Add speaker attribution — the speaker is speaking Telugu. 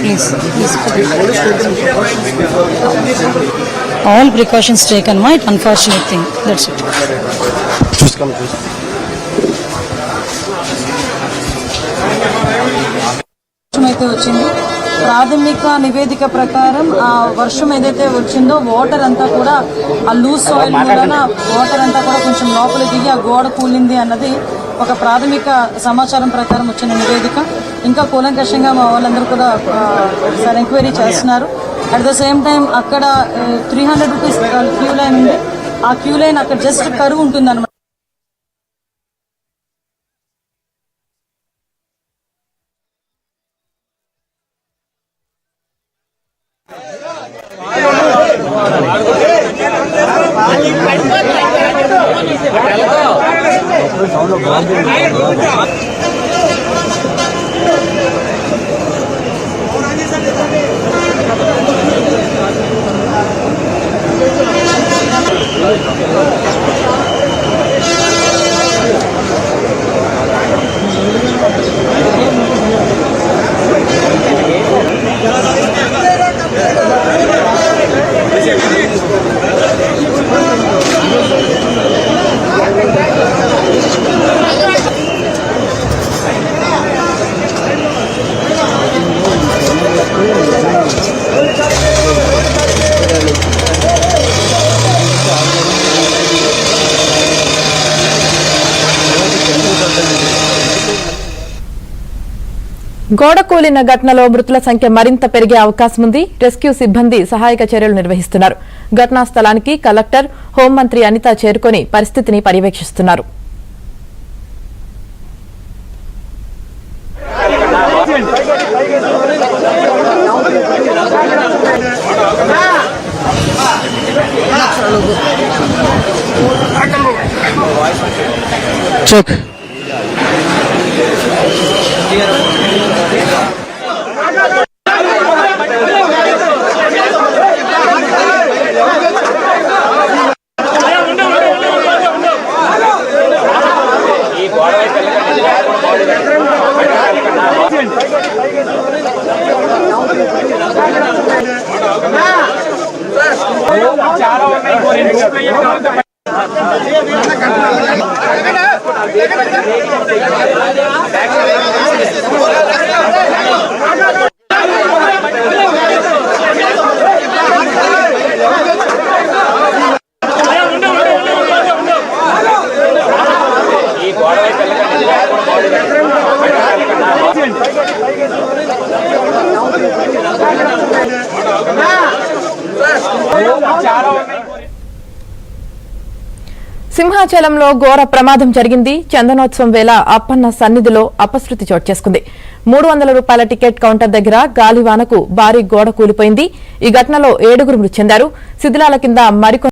Speaker 1: Please. All precautions taken, might unfortunate thing. That's it. అయితే వచ్చింది ప్రాథమిక నివేదిక ప్రకారం ఆ వర్షం ఏదైతే వచ్చిందో వాటర్ అంతా కూడా ఆ లూజ్ సాయిల్ మూలన వాటర్ అంతా కూడా కొంచెం లోపల దిగి ఆ గోడ కూలింది అన్నది ఒక ప్రాథమిక సమాచారం ప్రకారం వచ్చిన నివేదిక. ఇంకా కూలంకషంగా మా వాళ్ళందరూ కూడా సార్ ఎంక్వైరీ చేస్తున్నారు. అట్ ద సేమ్ టైం అక్కడ 300 రూపీస్ క్యూ లైన్ ఉంది. ఆ క్యూ లైన్ అక్కడ జస్ట్ కరువు ఉంటుంది అనమాట.
Speaker 2: గోడ కూలిన ఘటనలో మృతుల సంఖ్య మరింత పెరిగే అవకాశం ఉంది. రెస్క్యూ సిబ్బంది సహాయక చర్యలు నిర్వహిస్తున్నారు. ఘటనా స్థలానికి కలెక్టర్, హోంమంత్రి అనిత చేరుకొని పరిస్థితిని పర్యవేక్షిస్తున్నారు. సింహాచలంలో ఘోర ప్రమాదం జరిగింది. చందనోత్సవం వేళ అప్పన్న సన్నిధిలో అపశృతి చోటు చేసుకుంది. 300 రూపాయల టికెట్ కౌంటర్ దగ్గర గాలివానకు భారీ గోడ కూలిపోయింది. ఈ ఘటనలో 7 మృతి చెందారు. శిథిలాల కింద మరికొన్ని